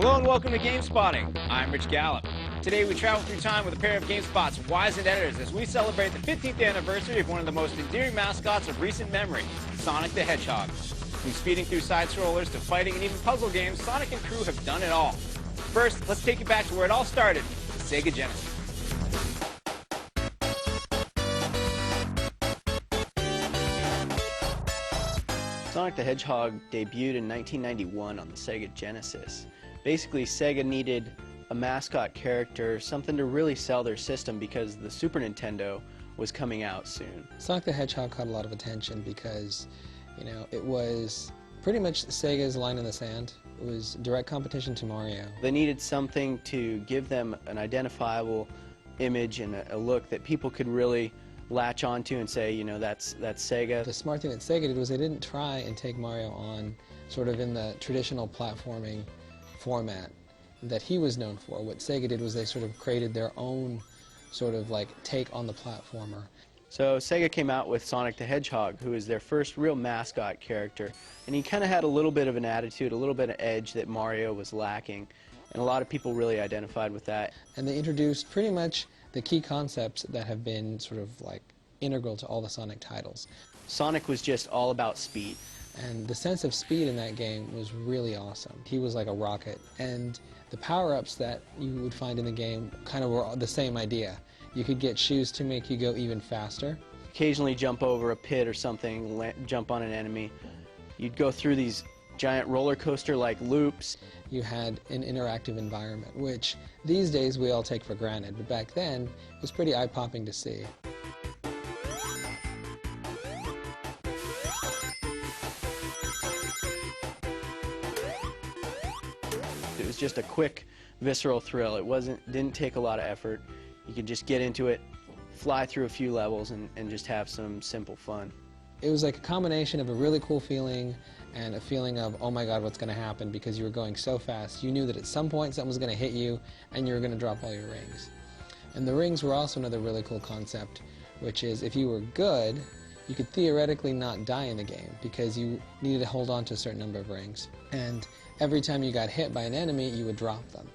Hello and welcome to Game Spotting. I'm Rich Gallup. Today we travel through time with a pair of GameSpot's wizened editors as we celebrate the 15th anniversary of one of the most endearing mascots of recent memory, Sonic the Hedgehog. From speeding through side-scrollers to fighting and even puzzle games, Sonic and crew have done it all. First, let's take you back to where it all started, the Sega Genesis. Sonic the Hedgehog debuted in 1991 on the Sega Genesis. Basically, Sega needed a mascot character, something to really sell their system because the Super Nintendo was coming out soon. Sonic the Hedgehog caught a lot of attention because, it was pretty much Sega's line in the sand. It was direct competition to Mario. They needed something to give them an identifiable image and a look that people could really latch onto and say, that's Sega. The smart thing that Sega did was they didn't try and take Mario on sort of in the traditional platforming format that he was known for. What Sega did was they sort of created their own sort of take on the platformer. So Sega came out with Sonic the Hedgehog, who is their first real mascot character, and he kind of had a little bit of an attitude, a little bit of edge that Mario was lacking, and a lot of people really identified with that. And they introduced pretty much the key concepts that have been sort of integral to all the Sonic titles. Sonic was just all about speed. And the sense of speed in that game was really awesome. He was like a rocket. And the power-ups that you would find in the game kind of were the same idea. You could get shoes to make you go even faster. Occasionally jump over a pit or something, jump on an enemy. You'd go through these giant roller coaster-like loops. You had an interactive environment, which these days we all take for granted, but back then it was pretty eye-popping to see. It was just a quick, visceral thrill. Didn't take a lot of effort. You could just get into it, fly through a few levels, and just have some simple fun. It was like a combination of a really cool feeling and a feeling of, oh my god, what's going to happen, because you were going so fast. You knew that at some point something was going to hit you and you were going to drop all your rings. And the rings were also another really cool concept, which is if you were good, you could theoretically not die in the game because you needed to hold on to a certain number of rings. And every time you got hit by an enemy, you would drop them.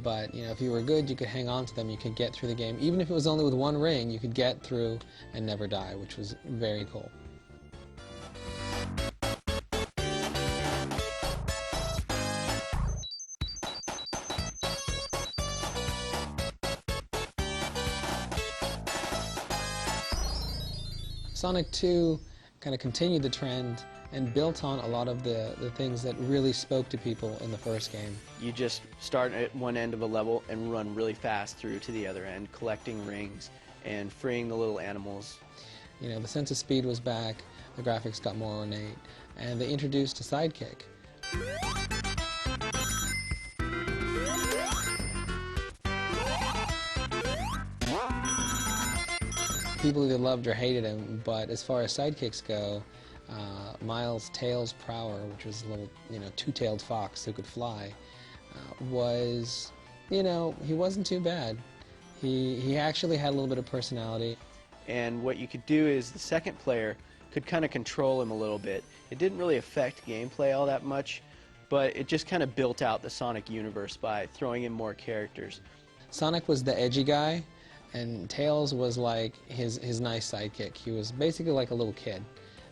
But if you were good, you could hang on to them, you could get through the game. Even if it was only with one ring, you could get through and never die, which was very cool. Sonic 2 kind of continued the trend and built on a lot of the things that really spoke to people in the first game. You just start at one end of a level and run really fast through to the other end, collecting rings and freeing the little animals. The sense of speed was back, the graphics got more ornate, and they introduced a sidekick. People either loved or hated him, but as far as sidekicks go, Miles' Tails Prower, which was a little, two-tailed fox who could fly, was, he wasn't too bad. He actually had a little bit of personality. And what you could do is the second player could kind of control him a little bit. It didn't really affect gameplay all that much, but it just kind of built out the Sonic universe by throwing in more characters. Sonic was the edgy guy, and Tails was like his nice sidekick. He was basically like a little kid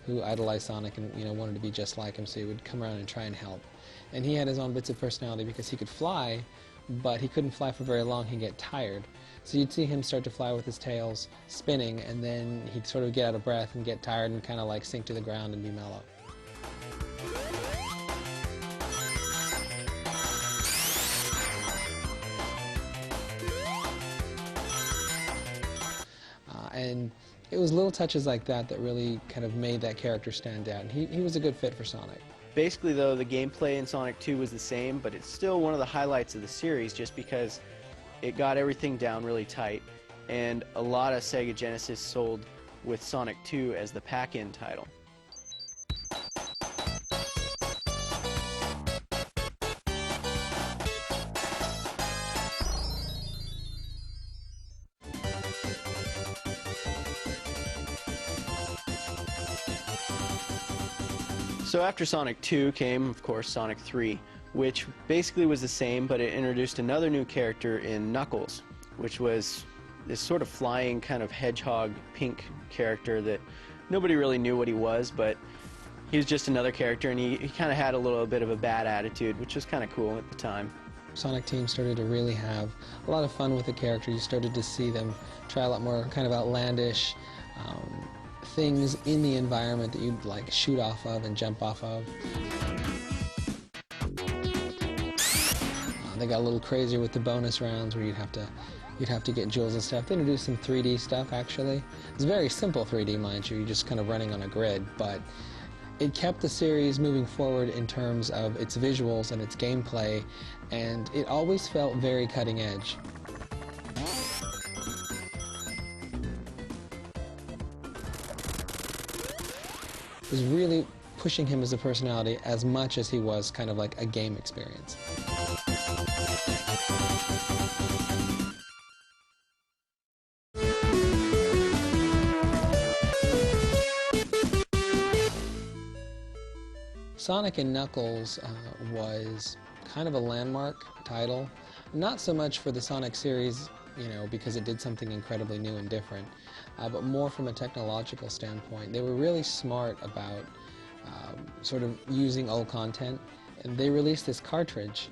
who idolized Sonic and wanted to be just like him, so he would come around and try and help. And he had his own bits of personality because he could fly, but he couldn't fly for very long. He'd get tired. So you'd see him start to fly with his tails spinning, and then he'd sort of get out of breath and get tired and kind of sink to the ground and be mellow. And it was little touches like that that really kind of made that character stand out. And he was a good fit for Sonic. Basically, though, the gameplay in Sonic 2 was the same, but it's still one of the highlights of the series just because it got everything down really tight. And a lot of Sega Genesis sold with Sonic 2 as the pack-in title. So after Sonic 2 came, of course, Sonic 3, which basically was the same, but it introduced another new character in Knuckles, which was this sort of flying kind of hedgehog pink character that nobody really knew what he was, but he was just another character, and he kind of had a little bit of a bad attitude, which was kind of cool at the time. Sonic Team started to really have a lot of fun with the character. You started to see them try a lot more kind of outlandish things in the environment that you'd like shoot off of and jump off of. They got a little crazier with the bonus rounds where you'd have to get jewels and stuff. They introduced some 3D stuff, actually. It's very simple 3D, mind you. You're just kind of running on a grid, but it kept the series moving forward in terms of its visuals and its gameplay, and it always felt very cutting edge. It was really pushing him as a personality as much as he was kind of like a game experience. Sonic and Knuckles was kind of a landmark title, not so much for the Sonic series, you know, because it did something incredibly new and different, but more from a technological standpoint. They were really smart about sort of using old content, and they released this cartridge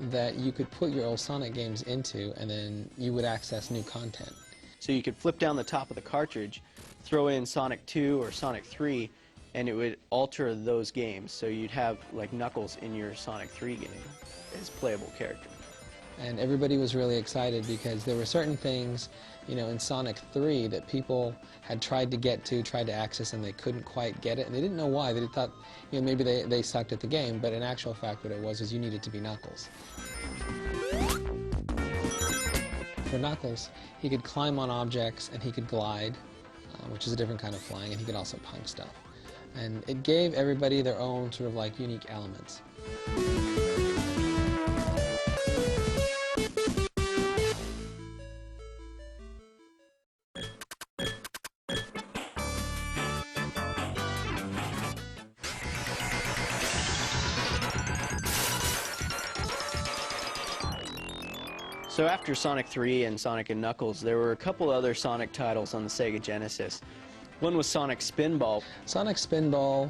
that you could put your old Sonic games into, and then you would access new content. So you could flip down the top of the cartridge, throw in Sonic 2 or Sonic 3, and it would alter those games. So you'd have like Knuckles in your Sonic 3 game as playable character. And everybody was really excited because there were certain things, you know, in Sonic 3 that people had tried to get to, tried to access, and they couldn't quite get it, and they didn't know why. They thought, you know, maybe they sucked at the game, but in actual fact what it was is you needed to be Knuckles. For Knuckles, he could climb on objects and he could glide, which is a different kind of flying, and he could also punch stuff. And it gave everybody their own sort of like unique elements. So after Sonic 3 and Sonic and Knuckles, there were a couple other Sonic titles on the Sega Genesis. One was Sonic Spinball. Sonic Spinball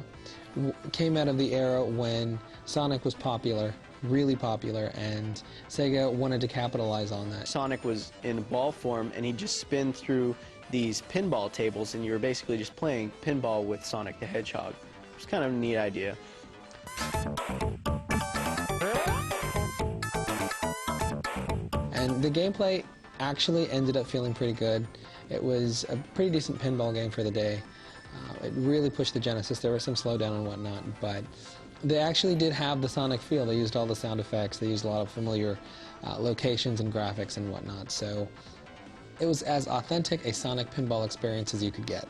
came out of the era when Sonic was popular, really popular, and Sega wanted to capitalize on that. Sonic was in ball form, and he'd just spin through these pinball tables, and you were basically just playing pinball with Sonic the Hedgehog. It was kind of a neat idea. And the gameplay actually ended up feeling pretty good. It was a pretty decent pinball game for the day. It really pushed the Genesis. There was some slowdown and whatnot, but they actually did have the Sonic feel. They used all the sound effects. They used a lot of familiar locations and graphics and whatnot. So it was as authentic a Sonic pinball experience as you could get.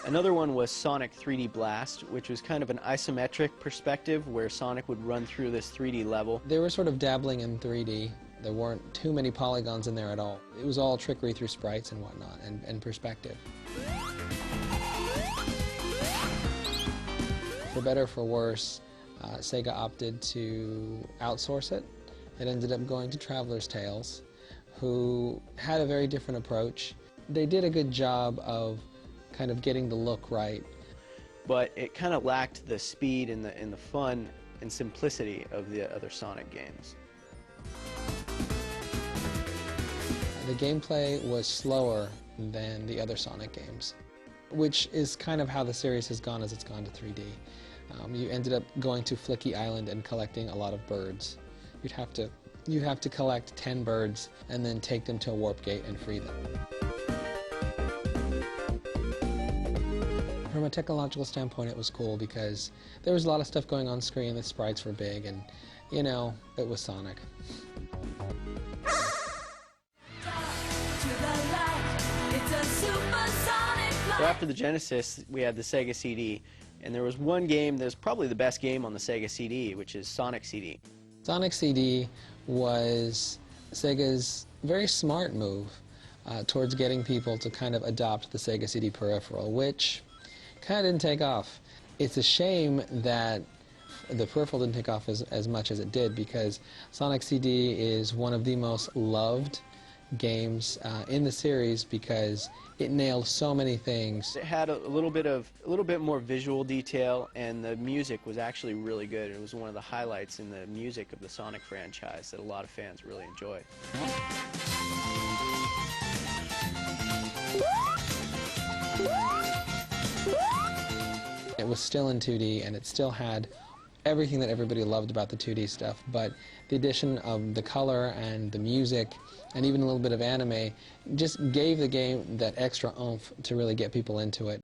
Another one was Sonic 3D Blast, which was kind of an isometric perspective where Sonic would run through this 3D level. They were sort of dabbling in 3D. There weren't too many polygons in there at all. It was all trickery through sprites and whatnot, and perspective. For better or for worse, Sega opted to outsource it. It ended up going to Traveler's Tales, who had a very different approach. They did a good job of kind of getting the look right, but it kind of lacked the speed and the fun and simplicity of the other Sonic games. The gameplay was slower than the other Sonic games, which is kind of how the series has gone as it's gone to 3D. You ended up going to Flicky Island and collecting a lot of birds. You'd have to collect 10 birds and then take them to a warp gate and free them. From a technological standpoint, it was cool because there was a lot of stuff going on screen. The sprites were big, and, you know, it was Sonic. So after the Genesis, we had the Sega CD, and there was one game that was probably the best game on the Sega CD, which is Sonic CD. Sonic CD was Sega's very smart move towards getting people to kind of adopt the Sega CD peripheral, which kind of didn't take off. It's a shame that the peripheral didn't take off as much as it did, because Sonic CD is one of the most loved games in the series because it nailed so many things. It had a little bit more visual detail, and the music was actually really good. It was one of the highlights in the music of the Sonic franchise that a lot of fans really enjoyed. It was still in 2D, and it still had everything that everybody loved about the 2D stuff, but the addition of the color and the music and even a little bit of anime just gave the game that extra oomph to really get people into it.